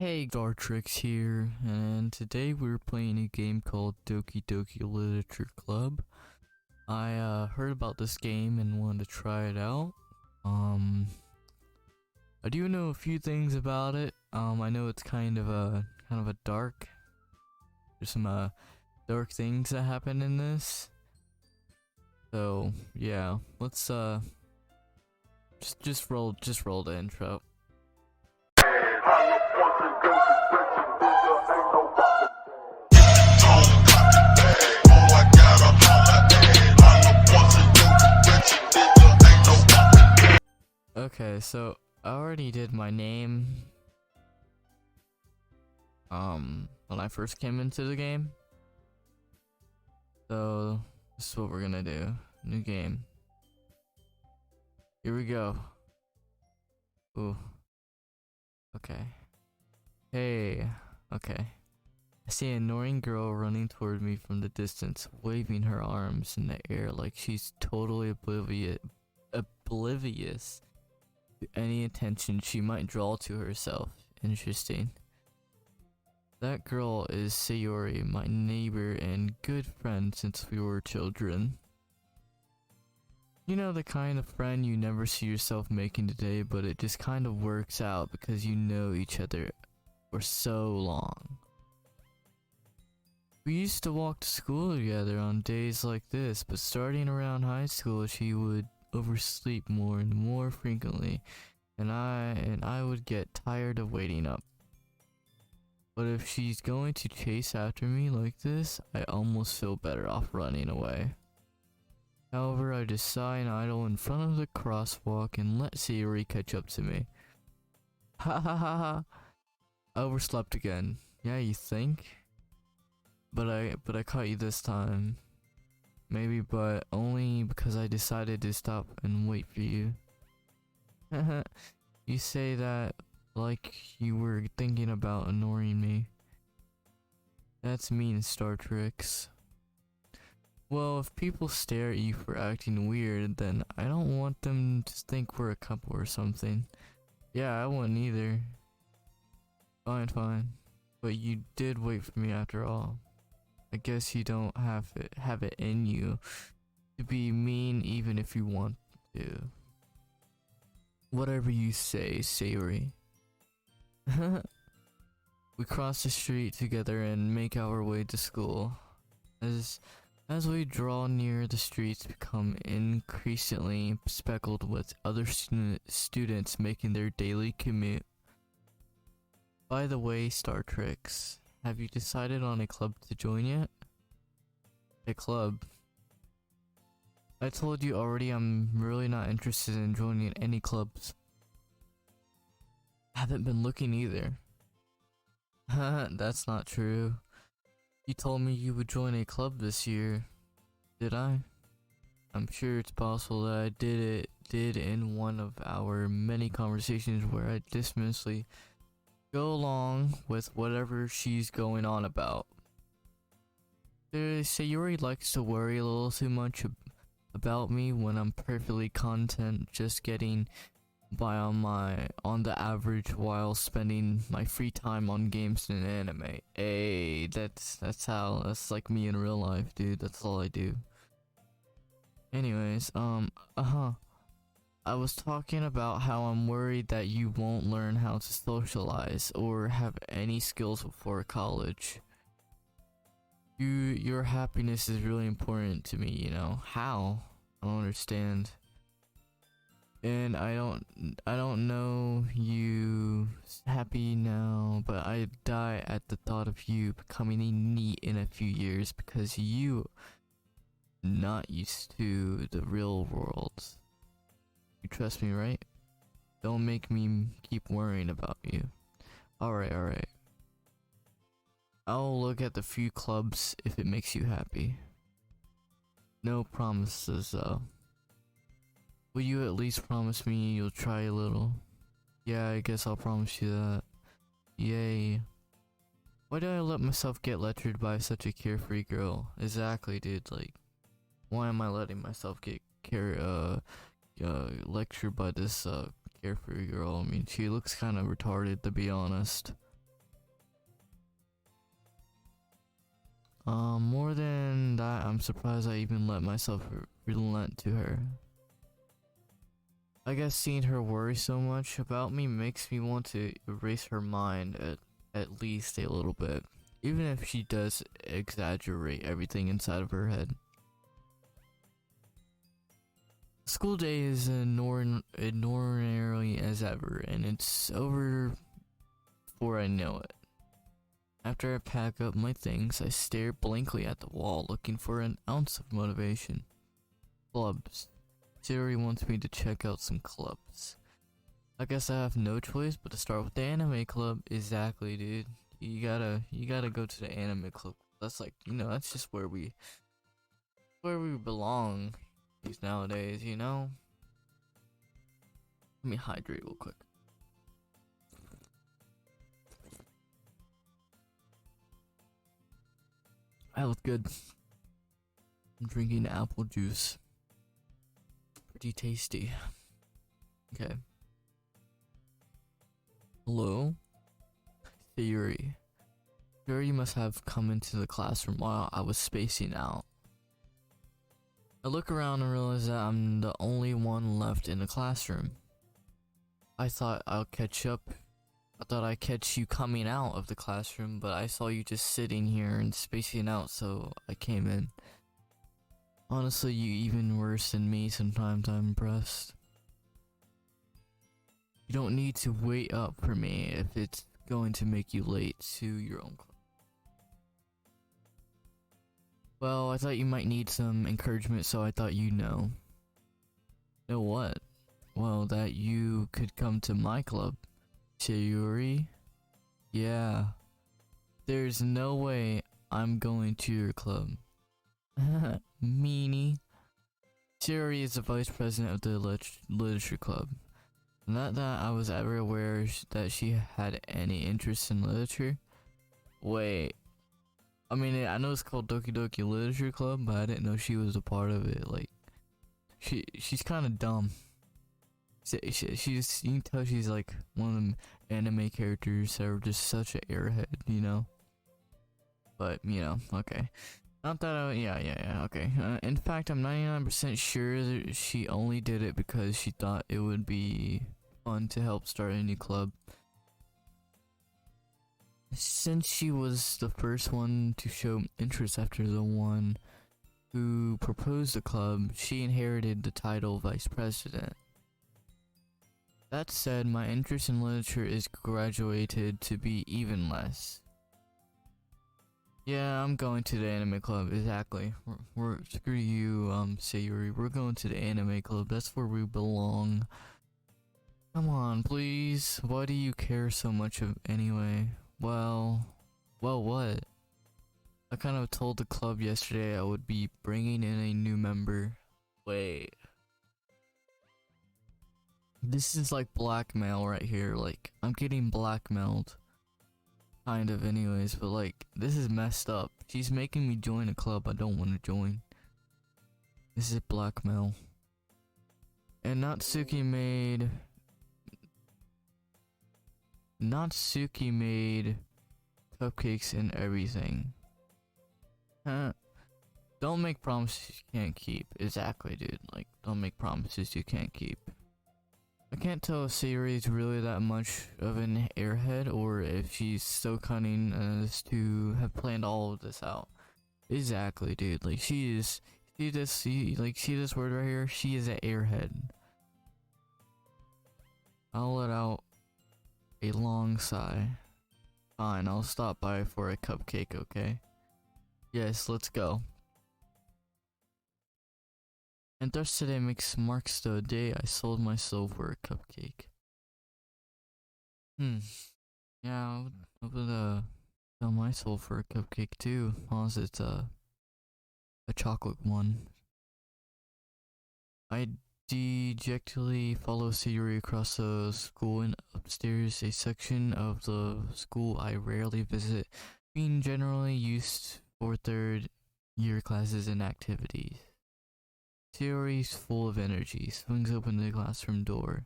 Hey, Dartrix here, and today we're playing a game called Doki Literature Club. I heard about this game and wanted to try it out. Um, I do know a few things about it. I know it's kind of a dark. There's some dark things that happen in this. So yeah, let's just roll the intro. Okay, so I already did my name when I first came into the game. So this is what we're gonna do. New game. Here we go. Ooh. Okay. Hey. Okay. I see an annoying girl running toward me from the distance, waving her arms in the air like she's totally oblivious to any attention she might draw to herself. Interesting. That girl is Sayori, my neighbor and good friend since we were children. You know, the kind of friend you never see yourself making today, but it just kind of works out because you know each other for so long. We used to walk to school together on days like this, but starting around high school she would oversleep more and more frequently, and I would get tired of waiting up. But if she's going to chase after me like this, I almost feel better off running away. However, I just sigh and idle in front of the crosswalk and let Sayori catch up to me. Ha ha ha ha! I overslept again. Yeah, you think? But I caught you this time. Maybe, but only because I decided to stop and wait for you. You say that like you were thinking about annoying me. That's mean, Star Treks. Well, if people stare at you for acting weird, then I don't want them to think we're a couple or something. Yeah, I wouldn't either. Fine, fine. But you did wait for me after all. I guess you don't have it in you to be mean even if you want to. Whatever you say, Sayori. We cross the street together and make our way to school. As we draw near, the streets become increasingly speckled with other students making their daily commute. By the way, Star Treks, have you decided on a club to join yet? A club? I told you already I'm really not interested in joining any clubs. Haven't been looking either. That's not true. You told me you would join a club this year. Did I? I'm sure it's possible that I did in one of our many conversations where I dismissively go along with whatever she's going on about. Sayuri likes to worry a little too much about me when I'm perfectly content just getting by on the average while spending my free time on games and anime. Hey, that's like me in real life, dude. That's all I do. Anyways, I was talking about how I'm worried that you won't learn how to socialize or have any skills before college. Your happiness is really important to me, you know. How? I don't understand. And I don't know you happy now, but I die at the thought of you becoming a NEET in a few years because you not used to the real world. You trust me, right? Don't make me keep worrying about you. Alright. I'll look at the few clubs if it makes you happy. No promises though. Will you at least promise me you'll try a little? Yeah, I guess I'll promise you that. Yay. Why did I let myself get lectured by such a carefree girl? Exactly, dude, like, why am I letting myself get lectured by this carefree girl? I mean, she looks kind of retarded, to be honest. More than that, I'm surprised I even let myself relent to her. I guess seeing her worry so much about me makes me want to erase her mind at least a little bit, even if she does exaggerate everything inside of her head. School day is ordinary as ever, and it's over before I know it. After I pack up my things, I stare blankly at the wall, looking for an ounce of motivation. Clubs. Siri wants me to check out some clubs. I guess I have no choice but to start with the anime club. Exactly, dude. You gotta go to the anime club. That's like, that's just where we belong these nowadays, Let me hydrate real quick. That was good. I'm drinking apple juice. Pretty tasty. Okay. Hello? Theory. Theory must have come into the classroom while I was spacing out. I look around and realize that I'm the only one left in the classroom. I thought I'd catch you coming out of the classroom, but I saw you just sitting here and spacing out, so I came in. Honestly, you even worse than me sometimes. I'm impressed. You don't need to wait up for me if it's going to make you late to your own class. Well, I thought you might need some encouragement, so I thought you'd know. Know what? Well, that you could come to my club. Sayuri? Yeah. There's no way I'm going to your club. Meanie. Sayuri is the vice president of the literature club. Not that I was ever aware that she had any interest in literature. Wait. I mean, I know it's called Doki Doki Literature Club, but I didn't know she was a part of it. Like, she's kind of dumb. She's, you can tell she's like one of them anime characters that are just such an airhead, But, okay. Not that yeah, okay. In fact, I'm 99% sure that she only did it because she thought it would be fun to help start a new club. Since she was the first one to show interest after the one who proposed the club, she inherited the title vice president. That said, my interest in literature is graduated to be even less. Yeah, I'm going to the anime club, exactly. Screw you, Sayuri. We're going to the anime club, that's where we belong. Come on, please. Why do you care so much anyway? Well, what? I kind of told the club yesterday I would be bringing in a new member. Wait. This is like blackmail right here, like, I'm getting blackmailed. Kind of anyways, but like, this is messed up. She's making me join a club I don't want to join. This is blackmail. And Natsuki made cupcakes and everything. Don't make promises you can't keep. Exactly, dude. Like, don't make promises you can't keep. I can't tell if Sayuri is really that much of an airhead or if she's so cunning as to have planned all of this out. Exactly, dude. Like, see this word right here? She is an airhead. I'll let out a long sigh. Fine, I'll stop by for a cupcake, okay? Yes, let's go. And thus today marks the day I sold my soul for a cupcake. Yeah, I would sell my soul for a cupcake too, unless it's a chocolate one. I dejectedly follow Sayuri across the school and upstairs, a section of the school I rarely visit, being generally used for third year classes and activities. Sayuri's full of energy, swings open the classroom door.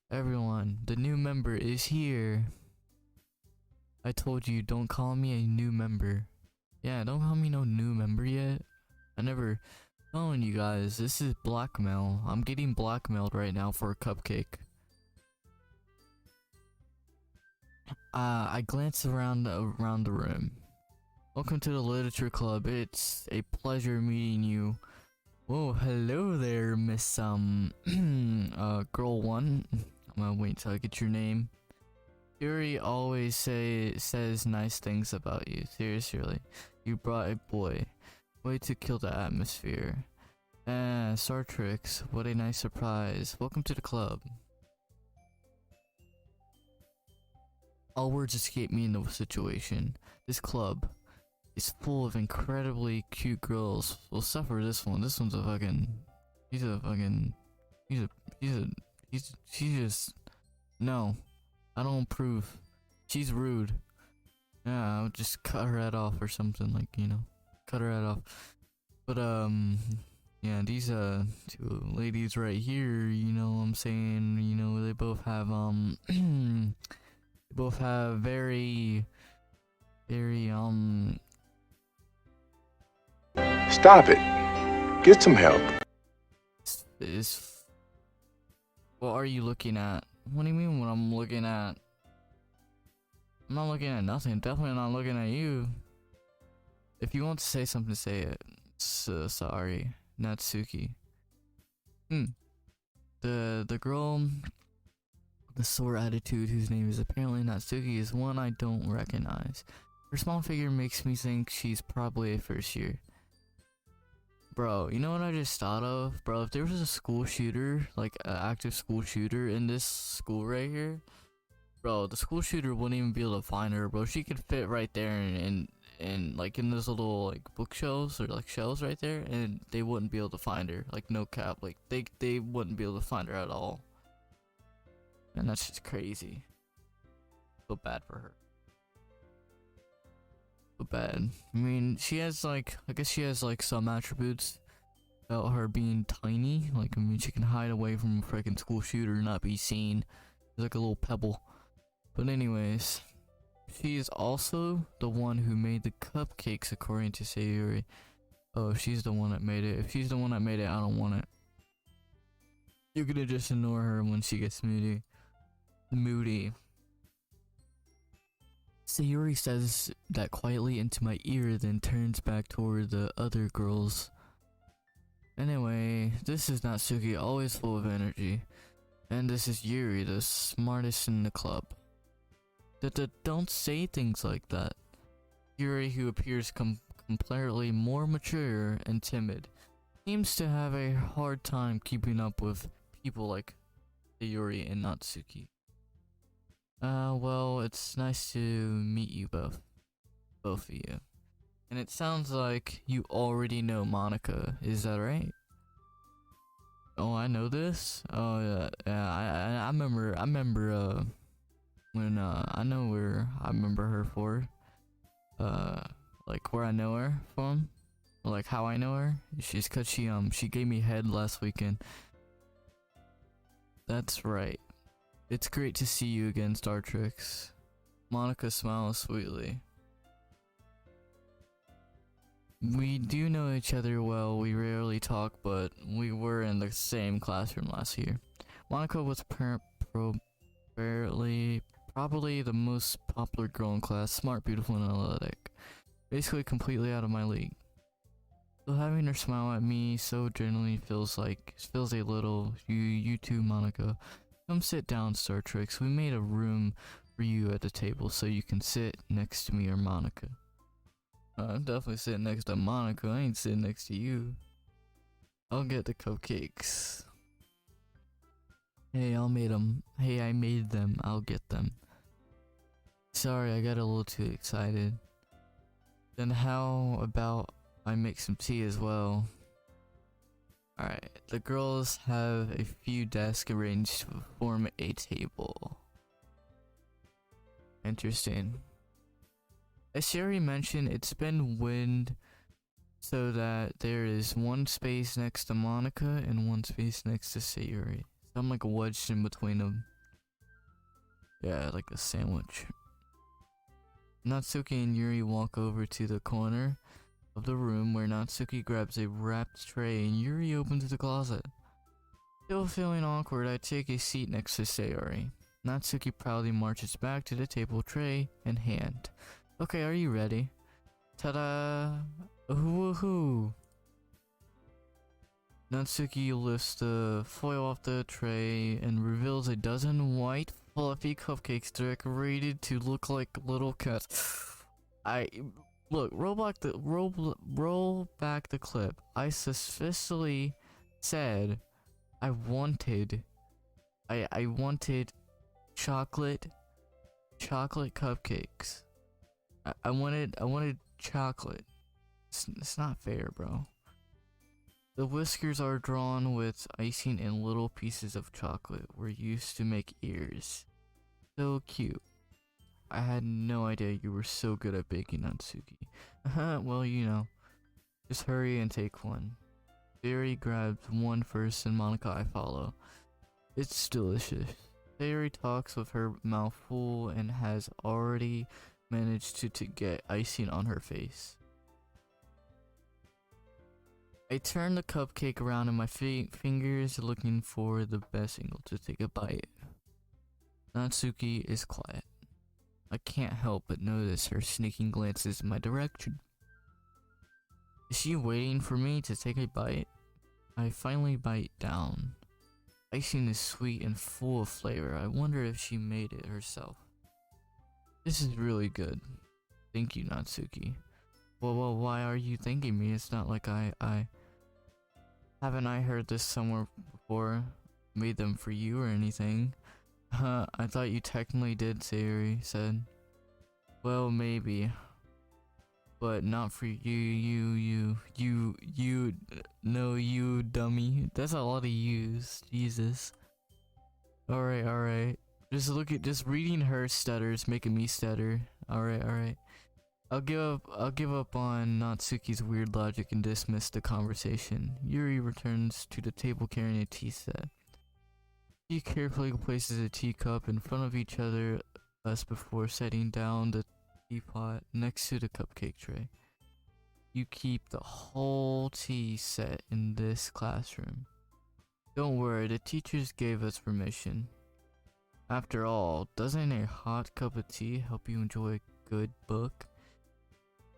Everyone, the new member is here. I told you, don't call me a new member. Yeah, don't call me no new member yet. I never telling you guys, this is blackmail. I'm getting blackmailed right now for a cupcake. I glance around the room. Welcome to the literature club. It's a pleasure meeting you. Whoa, hello there, Miss girl one. I'm gonna wait till I get your name. Yuri always says nice things about you. Seriously, you brought a boy. Way to kill the atmosphere. Star Treks, what a nice surprise. Welcome to the club. All words escape me in the situation. This club is full of incredibly cute girls. Well, except for this one. This one's a fucking... She's just... No. I don't approve. She's rude. Yeah, I would just cut her head off or something, like, you know. Cut her head off. But, yeah, these, two ladies right here, you know what I'm saying? You know, they both have, they both have very, Stop it. Get some help. What are you looking at? What do you mean what I'm looking at? I'm not looking at nothing. Definitely not looking at you. If you want to say something, say it. Sorry. Natsuki. The girl with the sore attitude whose name is apparently Natsuki is one I don't recognize. Her small figure makes me think she's probably a first year. Bro, you know what I just thought of? Bro, if there was a school shooter, like an active school shooter in this school right here, bro, the school shooter wouldn't even be able to find her, bro. She could fit right there and like in those little like bookshelves or like shelves right there, and they wouldn't be able to find her. Like no cap, like they wouldn't be able to find her at all. And that's just crazy. Feel bad for her. Bad. I mean, she has like, I guess she has like some attributes about her being tiny. Like, I mean, she can hide away from a freaking school shooter and not be seen. She's like a little pebble. But anyways, she is also the one who made the cupcakes, according to Sayuri. Oh, she's the one that made it. If she's the one that made it, I don't want it. You're gonna just ignore her when she gets moody. Sayuri says that quietly into my ear, then turns back toward the other girls. Anyway, this is Natsuki, always full of energy. And this is Yuri, the smartest in the club. Don't say things like that. Yuri, who appears completely more mature and timid, seems to have a hard time keeping up with people like Sayuri and Natsuki. Well, it's nice to meet you both of you. And it sounds like you already know Monica, is that right? Oh, I know this? Oh, yeah, I remember, when, I know where I remember her for. Like, where I know her from. Or, like, how I know her. She's cause she gave me head last weekend. That's right. It's great to see you again, Star Treks. Monica smiles sweetly. We do know each other well, we rarely talk, but we were in the same classroom last year. Monica was probably the most popular girl in class, smart, beautiful, and athletic. Basically completely out of my league. So having her smile at me so genuinely feels a little, you too, Monica. Come sit down, Star Treks. We made a room for you at the table so you can sit next to me or Monica. I'm definitely sitting next to Monica. I ain't sitting next to you. I'll get the cupcakes. Hey, I made them. I'll get them. Sorry, I got a little too excited. Then how about I make some tea as well? Alright, the girls have a few desks arranged to form a table. Interesting. As Sherry mentioned, it's been wind so that there is one space next to Monica and one space next to Sayuri. So I'm like wedged in between them. Yeah, like a sandwich. Natsuki and Yuri walk over to the corner of the room where Natsuki grabs a wrapped tray and Yuri opens the closet. Still feeling awkward, I take a seat next to Sayori. Natsuki proudly marches back to the table, tray in hand. Okay, are you ready? Ta-da! Woohoo! Natsuki lifts the foil off the tray and reveals a dozen white, fluffy cupcakes decorated to look like little cats. Look, roll back the clip. I suspiciously said I wanted chocolate cupcakes. I wanted chocolate. It's not fair, bro. The whiskers are drawn with icing and little pieces of chocolate. We're used to make ears. So cute. I had no idea you were so good at baking, Natsuki. Well, you know. Just hurry and take one. Sayori grabs one first and Monica I follow. It's delicious. Sayori talks with her mouth full and has already managed to get icing on her face. I turn the cupcake around in my fingers, looking for the best angle to take a bite. Natsuki is quiet. I can't help but notice her sneaking glances in my direction. Is she waiting for me to take a bite? I finally bite down. Icing is sweet and full of flavor. I wonder if she made it herself. This is really good. Thank you, Natsuki. Well, why are you thanking me? It's not like I haven't I heard this somewhere before? Made them for you or anything? I thought you technically did, Sayori said. Well, maybe. But not for you, no, you dummy. That's a lot of yous, Jesus. Alright. Just reading her stutters, making me stutter. Alright. I'll give up on Natsuki's weird logic and dismiss the conversation. Yuri returns to the table carrying a tea set. She carefully places a teacup in front of each other us before setting down the teapot next to the cupcake tray. You keep the whole tea set in this classroom. Don't worry, the teachers gave us permission. After all, doesn't a hot cup of tea help you enjoy a good book?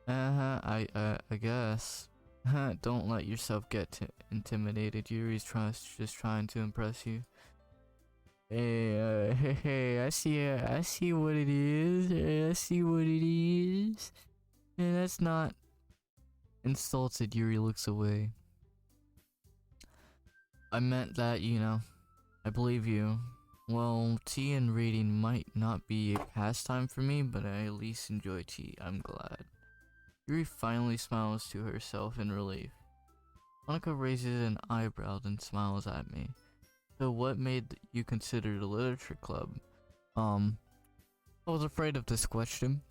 I guess. Don't let yourself get intimidated. Yuri's just trying to impress you. Hey, I see what it is. And that's not insulted. Yuri looks away. I meant that, you know, I believe you. Well, tea and reading might not be a pastime for me, but I at least enjoy tea. I'm glad. Yuri finally smiles to herself in relief. Monica raises an eyebrow then smiles at me. So what made you consider the literature club? I was afraid of this question.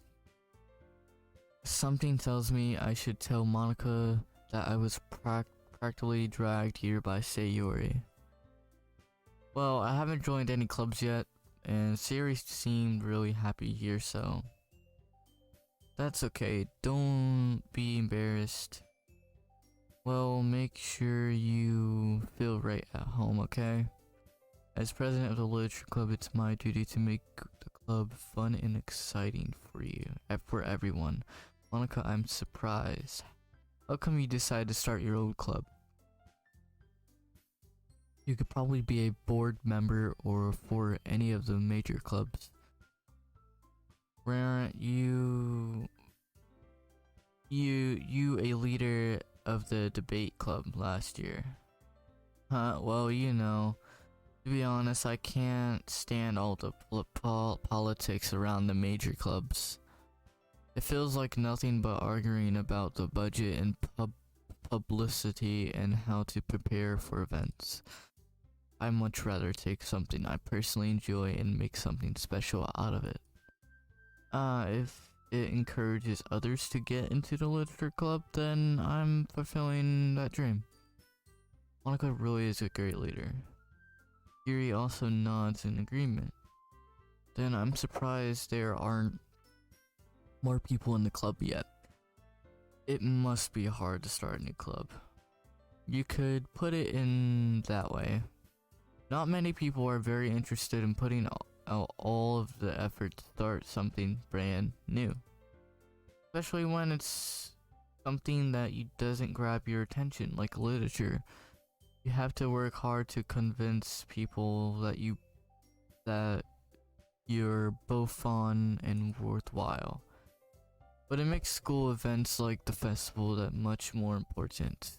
Something tells me I should tell Monica that I was practically dragged here by Sayori. Well, I haven't joined any clubs yet, and Sayori seemed really happy here, so that's okay. Don't be embarrassed. Well, make sure you feel right at home, okay? As president of the literature club, it's my duty to make the club fun and exciting for everyone. Monica, I'm surprised. How come you decided to start your own club? You could probably be a board member or for any of the major clubs. Weren't you a leader of the debate club last year? Well, you know, to be honest, I can't stand all the politics around the major clubs. It feels like nothing but arguing about the budget and publicity and how to prepare for events. I'd much rather take something I personally enjoy and make something special out of it. If it encourages others to get into the literature club, then I'm fulfilling that dream. Monica really is a great leader. Yuri also nods in agreement. Then I'm surprised there aren't more people in the club yet. It must be hard to start a new club. You could put it in that way. Not many people are very interested in putting out all of the effort to start something brand new. Especially when it's something that doesn't grab your attention, like literature. You have to work hard to convince people that you're both fun and worthwhile. But it makes school events like the festival that much more important.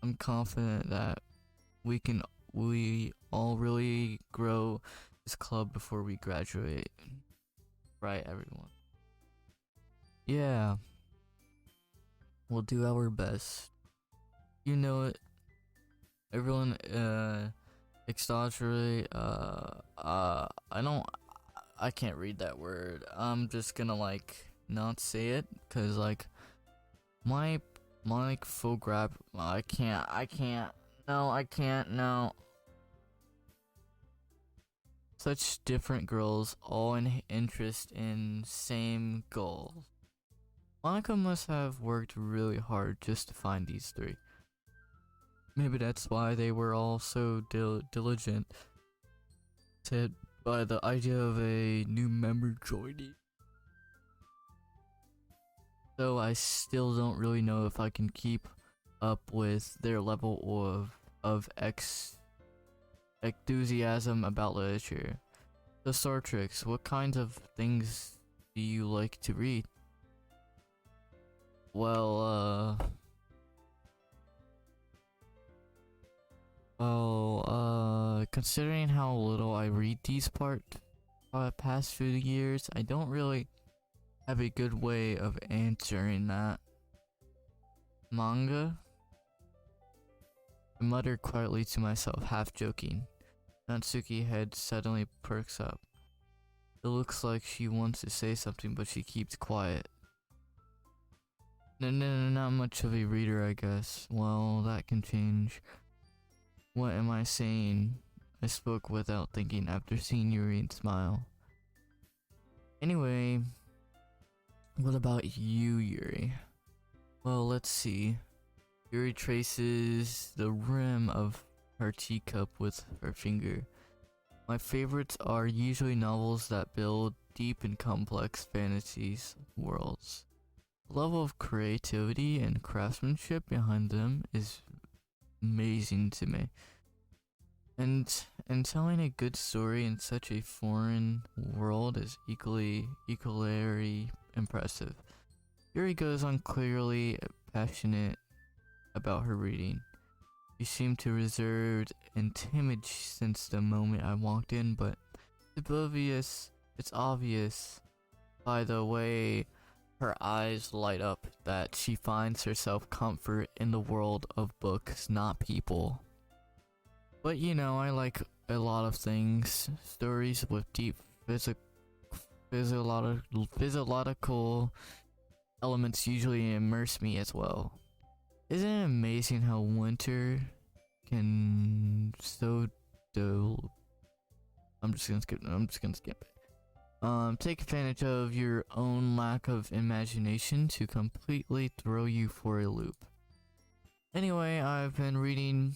I'm confident that we all really grow this club before we graduate. Right, everyone? Yeah. We'll do our best. You know it. Everyone, exaggerate, I can't read that word. I'm just gonna, not say it, cause, my full grab, I can't, no. Such different girls, all in interest in same goals. Monica must have worked really hard just to find these three. Maybe that's why they were all so diligent by the idea of a new member joining. So I still don't really know if I can keep up with their level of enthusiasm about literature. So Sartrix, what kinds of things do you like to read? Well, considering how little I read these past few years, I don't really have a good way of answering that. Manga? I muttered quietly to myself, half joking. Natsuki's head suddenly perks up. It looks like she wants to say something, but she keeps quiet. No, not much of a reader, I guess. Well, that can change. What am I saying? I spoke without thinking after seeing Yuri smile. Anyway, what about you, Yuri? Well, let's see. Yuri traces the rim of her teacup with her finger. My favorites are usually novels that build deep and complex fantasies worlds. The level of creativity and craftsmanship behind them is amazing to me. And telling a good story in such a foreign world is equally impressive. Yuri goes on clearly passionate about her reading. She seemed to reserved and timid since the moment I walked in, but it's obvious by the way her eyes light up that she finds herself comfort in the world of books, not people. But you know, I like a lot of things. Stories with deep physiological elements usually immerse me as well. Isn't it amazing how winter can I'm just gonna skip it. Take advantage of your own lack of imagination to completely throw you for a loop. Anyway, I've been reading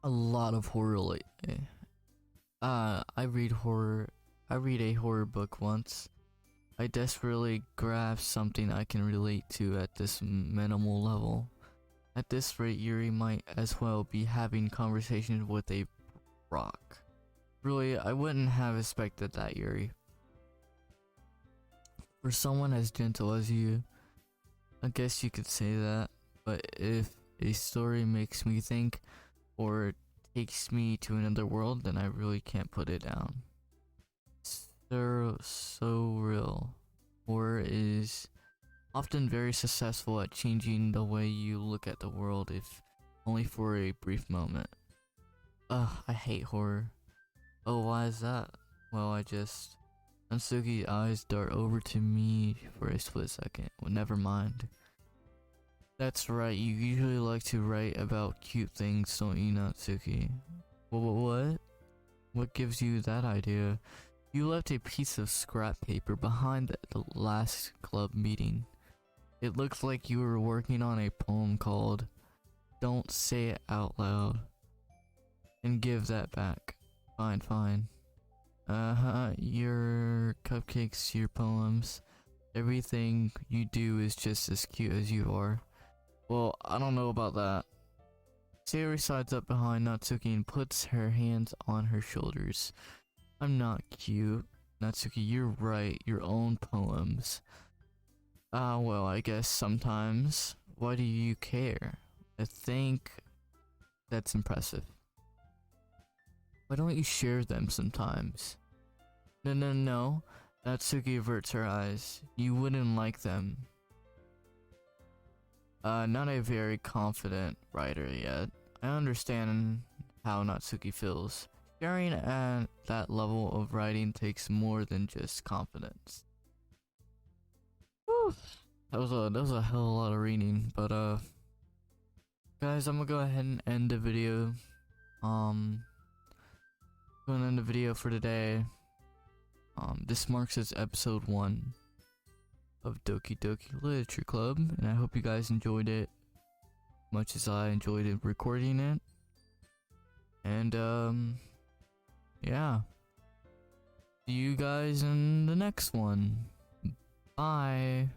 a lot of horror lately. I read a horror book once. I desperately grasp something I can relate to at this minimal level. At this rate, Yuri might as well be having conversations with a rock. Really, I wouldn't have expected that, Yuri. For someone as gentle as you, I guess you could say that, but if a story makes me think or takes me to another world, then I really can't put it down. So real. Horror is often very successful at changing the way you look at the world, if only for a brief moment. I hate horror. Oh, why is that? Well, Natsuki's eyes dart over to me for a split second. Well, never mind. That's right, you usually like to write about cute things, don't you, Natsuki? What? What gives you that idea? You left a piece of scrap paper behind at the last club meeting. It looked like you were working on a poem called Don't Say It Out Loud. And give that back. Fine, fine. Your cupcakes, your poems, everything you do is just as cute as you are. Well, I don't know about that. Sayori sides up behind Natsuki and puts her hands on her shoulders. I'm not cute. Natsuki, you're right, your own poems. Well, I guess sometimes. Why do you care? I think that's impressive. Why don't you share them sometimes? No. Natsuki averts her eyes. You wouldn't like them. Not a very confident writer yet. I understand how Natsuki feels. Sharing at that level of writing takes more than just confidence. Whew. That was a hell of a lot of reading, but guys, I'm gonna go ahead and end the video. Gonna end the video for today. This marks as episode 1 of Doki Doki Literature Club, and I hope you guys enjoyed it much as I enjoyed it recording it. And yeah. See you guys in the next one. Bye.